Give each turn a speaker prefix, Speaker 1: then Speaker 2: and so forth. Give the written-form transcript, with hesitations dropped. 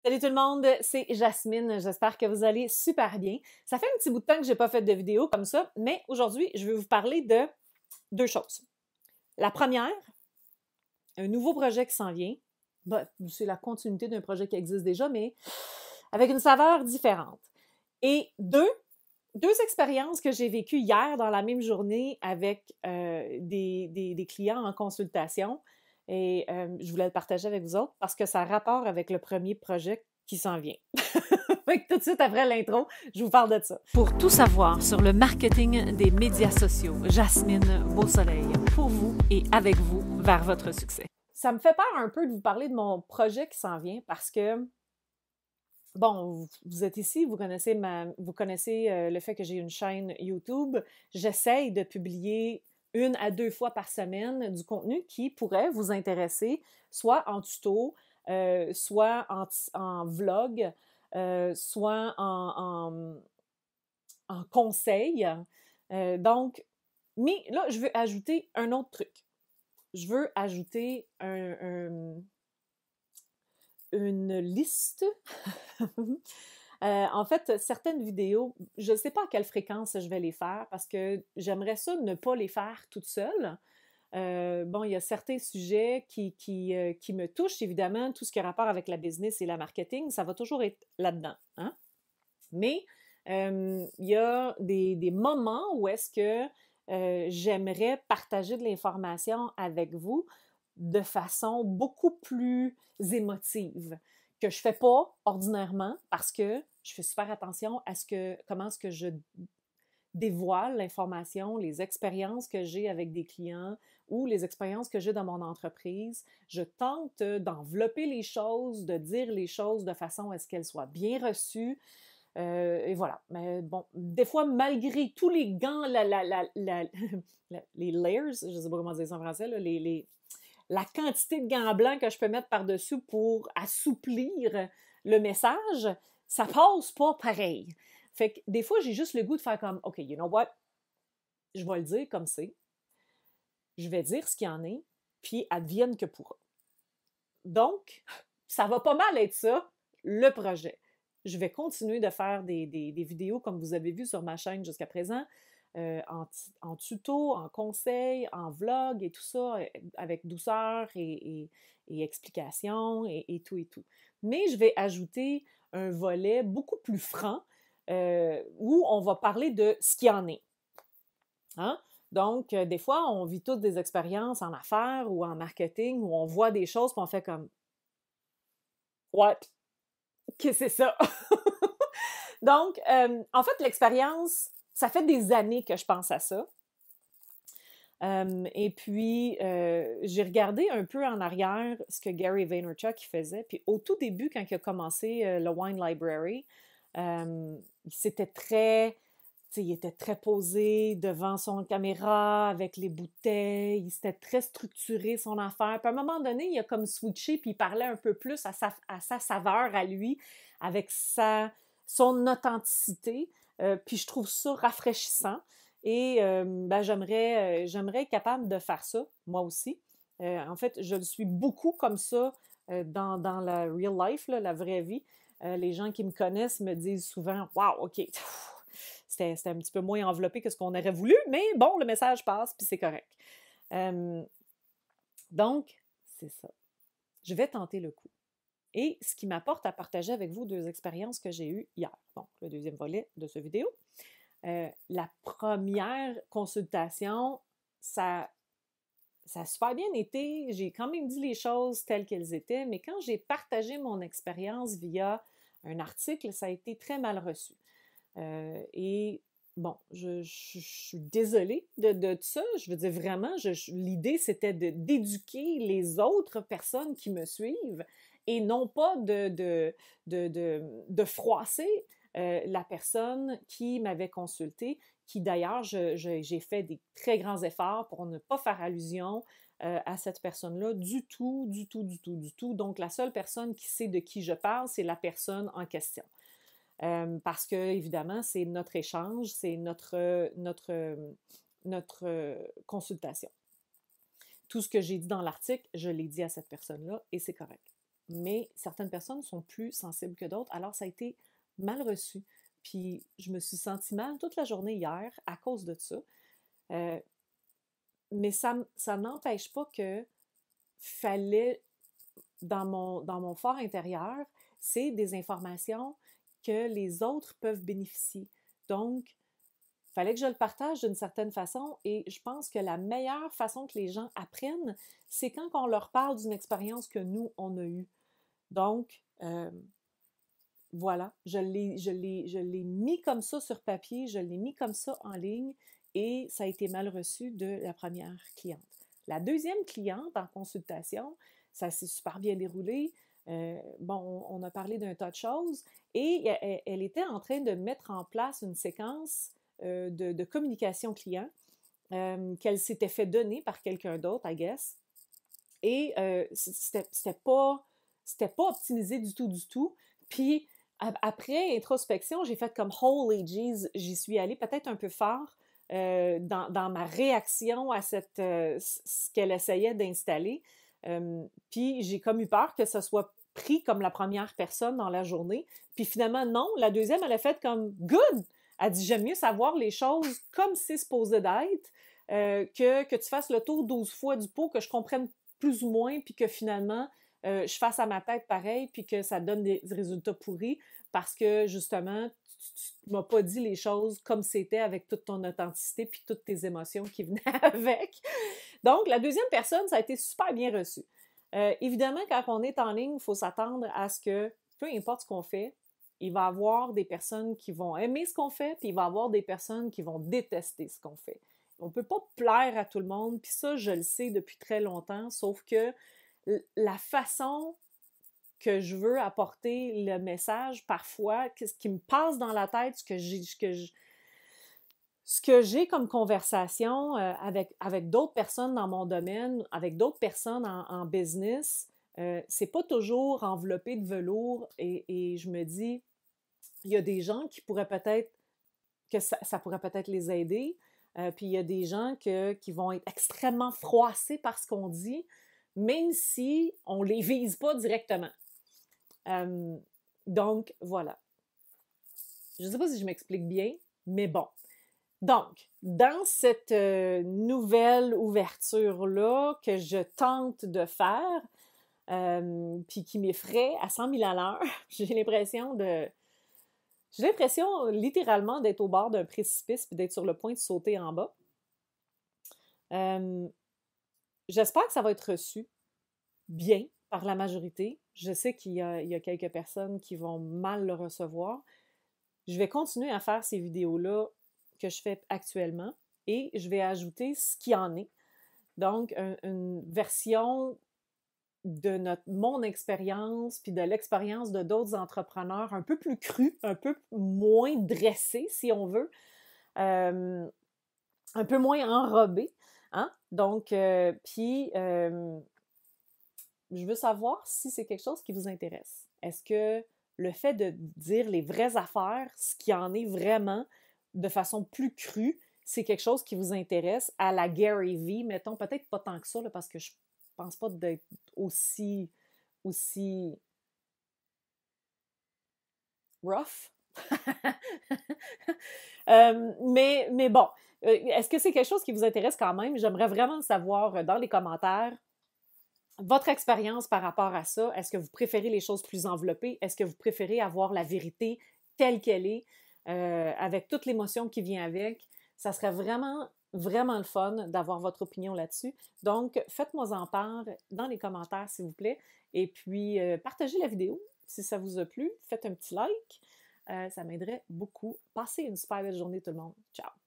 Speaker 1: Salut tout le monde, c'est Jasmine. J'espère que vous allez super bien. Ça fait un petit bout de temps que j'ai pas fait de vidéo comme ça, mais aujourd'hui, je vais vous parler de deux choses. La première, un nouveau projet qui s'en vient. Ben, c'est la continuité d'un projet qui existe déjà, mais avec une saveur différente. Et deux expériences que j'ai vécues hier dans la même journée avec des clients en consultation. Et je voulais le partager avec vous autres parce que ça a rapport avec le premier projet qui s'en vient. Fait que tout de suite après l'intro, je vous parle de ça. Pour tout savoir sur le marketing des médias sociaux, Jasmine Beausoleil, pour vous et avec vous vers votre succès. Ça me fait peur un peu de vous parler de mon projet qui s'en vient parce que bon, vous êtes ici, vous connaissez le fait que j'ai une chaîne YouTube. J'essaye de publier 1 à 2 fois par semaine du contenu qui pourrait vous intéresser, soit en tuto, soit en vlog, soit en conseil. Donc, mais là, je veux ajouter un autre truc. Je veux ajouter une liste. En fait, certaines vidéos, je ne sais pas à quelle fréquence je vais les faire parce que j'aimerais ça ne pas les faire toute seule. Bon, il y a certains sujets qui me touchent, évidemment, tout ce qui a rapport avec la business et la marketing, ça va toujours être là-dedans. Hein? Mais il y a des moments où est-ce que j'aimerais partager de l'information avec vous de façon beaucoup plus émotive, que je ne fais pas ordinairement parce que je fais super attention à comment est-ce que je dévoile l'information, les expériences que j'ai avec des clients ou les expériences que j'ai dans mon entreprise. Je tente d'envelopper les choses, de dire les choses de façon à ce qu'elles soient bien reçues. Et voilà. Mais bon, des fois, malgré tous les gants, les layers, je ne sais pas comment dire ça en français, là, la quantité de gants blancs que je peux mettre par-dessus pour assouplir le message, ça passe pas pareil. Fait que des fois, j'ai juste le goût de faire comme, OK, you know what? Je vais le dire comme c'est. Je vais dire ce qu'il y en est, puis advienne que pourra. Donc, ça va pas mal être ça, le projet. Je vais continuer de faire des vidéos comme vous avez vu sur ma chaîne jusqu'à présent, en tuto, en conseil, en vlog et tout ça, avec douceur et explication et tout et tout. Mais je vais ajouter un volet beaucoup plus franc où on va parler de ce qu'il y en est. Hein? Donc, des fois, on vit toutes des expériences en affaires ou en marketing où on voit des choses et on fait comme What? Qu'est-ce que c'est ça? Donc, en fait, l'expérience, ça fait des années que je pense à ça. Et puis, j'ai regardé un peu en arrière ce que Gary Vaynerchuk faisait. Puis au tout début, quand il a commencé le Wine Library, c'était très... il était très posé devant son caméra avec les bouteilles. C'était très structuré, son affaire. Puis à un moment donné, il a comme switché puis il parlait un peu plus à sa saveur à lui, avec son authenticité. Puis je trouve ça rafraîchissant. Et ben, j'aimerais être capable de faire ça, moi aussi. En fait, je le suis beaucoup comme ça dans la real life, là, la vraie vie. Les gens qui me connaissent me disent souvent « Wow, OK, c'était un petit peu moins enveloppé que ce qu'on aurait voulu, mais bon, le message passe, puis c'est correct. » Donc, c'est ça. Je vais tenter le coup. Et ce qui m'apporte à partager avec vous deux expériences que j'ai eues hier. Bon, le deuxième volet de cette vidéo. La première consultation, ça a super bien été. J'ai quand même dit les choses telles qu'elles étaient, mais quand j'ai partagé mon expérience via un article, ça a été très mal reçu. Et bon, je suis désolée de ça. Je veux dire, vraiment, l'idée, c'était d'éduquer les autres personnes qui me suivent et non pas de froisser la personne qui m'avait consultée, qui d'ailleurs, j'ai fait des très grands efforts pour ne pas faire allusion à cette personne-là du tout, du tout, du tout, du tout. Donc, la seule personne qui sait de qui je parle, c'est la personne en question. Parce que, évidemment, c'est notre échange, c'est notre consultation. Tout ce que j'ai dit dans l'article, je l'ai dit à cette personne-là et c'est correct. mais certaines personnes sont plus sensibles que d'autres, alors ça a été mal reçu. Puis je me suis sentie mal toute la journée hier à cause de ça. Euh, mais ça n'empêche pas que fallait, dans mon fort intérieur, c'est des informations que les autres peuvent bénéficier. Donc, il fallait que je le partage d'une certaine façon et je pense que la meilleure façon que les gens apprennent, c'est quand on leur parle d'une expérience que nous, on a eue. Donc, voilà, je l'ai mis comme ça sur papier, je l'ai mis comme ça en ligne et ça a été mal reçu de la première cliente. La deuxième cliente en consultation, ça s'est super bien déroulé. Bon, on a parlé d'un tas de choses et elle était en train de mettre en place une séquence de communication client qu'elle s'était fait donner par quelqu'un d'autre, I guess. Et c'était pas optimisé du tout, du tout. Puis après introspection, j'ai fait comme holy jeez, j'y suis allée peut-être un peu fort dans ma réaction à ce qu'elle essayait d'installer. Puis j'ai comme eu peur que ça soit pris comme la première personne dans la journée. Puis finalement, non, la deuxième, elle a fait comme good! Elle dit j'aime mieux savoir les choses comme c'est supposé d'être que tu fasses le tour 12 fois du pot, que je comprenne plus ou moins, puis que finalement, je fasse à ma tête pareil, puis que ça donne des résultats pourris, parce que justement, tu m'as pas dit les choses comme c'était avec toute ton authenticité, puis toutes tes émotions qui venaient avec. Donc, la deuxième personne, ça a été super bien reçu. Évidemment, quand on est en ligne, il faut s'attendre à ce que, peu importe ce qu'on fait, il va y avoir des personnes qui vont aimer ce qu'on fait, puis il va y avoir des personnes qui vont détester ce qu'on fait. On ne peut pas plaire à tout le monde, puis ça, je le sais depuis très longtemps, sauf que la façon que je veux apporter le message, parfois, ce qui me passe dans la tête, ce que j'ai comme conversation avec d'autres personnes dans mon domaine, avec d'autres personnes en business, c'est pas toujours enveloppé de velours et je me dis, il y a des gens qui pourraient peut-être, que ça pourrait peut-être les aider, puis il y a des gens qui vont être extrêmement froissés par ce qu'on dit, même si on ne les vise pas directement. Donc, voilà. Je ne sais pas si je m'explique bien, mais bon. Donc, dans cette nouvelle ouverture-là que je tente de faire, puis qui m'effraie à 100 000 à l'heure, j'ai l'impression littéralement d'être au bord d'un précipice puis d'être sur le point de sauter en bas. J'espère que ça va être reçu bien par la majorité. Je sais qu'il y a quelques personnes qui vont mal le recevoir. Je vais continuer à faire ces vidéos-là que je fais actuellement et je vais ajouter ce qu'il en est. Donc, une version de mon expérience puis de l'expérience de d'autres entrepreneurs un peu plus crue, un peu moins dressée, si on veut, un peu moins enrobée. Hein? Donc, je veux savoir si c'est quelque chose qui vous intéresse. Est-ce que le fait de dire les vraies affaires, ce qui en est vraiment de façon plus crue, c'est quelque chose qui vous intéresse à la Gary Vee, mettons, peut-être pas tant que ça, là, parce que je pense pas d'être aussi rough. Mais bon, est-ce que c'est quelque chose qui vous intéresse quand même? J'aimerais vraiment savoir dans les commentaires votre expérience par rapport à ça. Est-ce que vous préférez les choses plus enveloppées? Est-ce que vous préférez avoir la vérité telle qu'elle est, avec toute l'émotion qui vient avec? Ça serait vraiment, vraiment le fun d'avoir votre opinion là-dessus. Donc, faites-moi en part dans les commentaires, s'il vous plaît. Et puis, partagez la vidéo si ça vous a plu. Faites un petit like. Ça m'aiderait beaucoup. Passez une super belle journée, tout le monde. Ciao!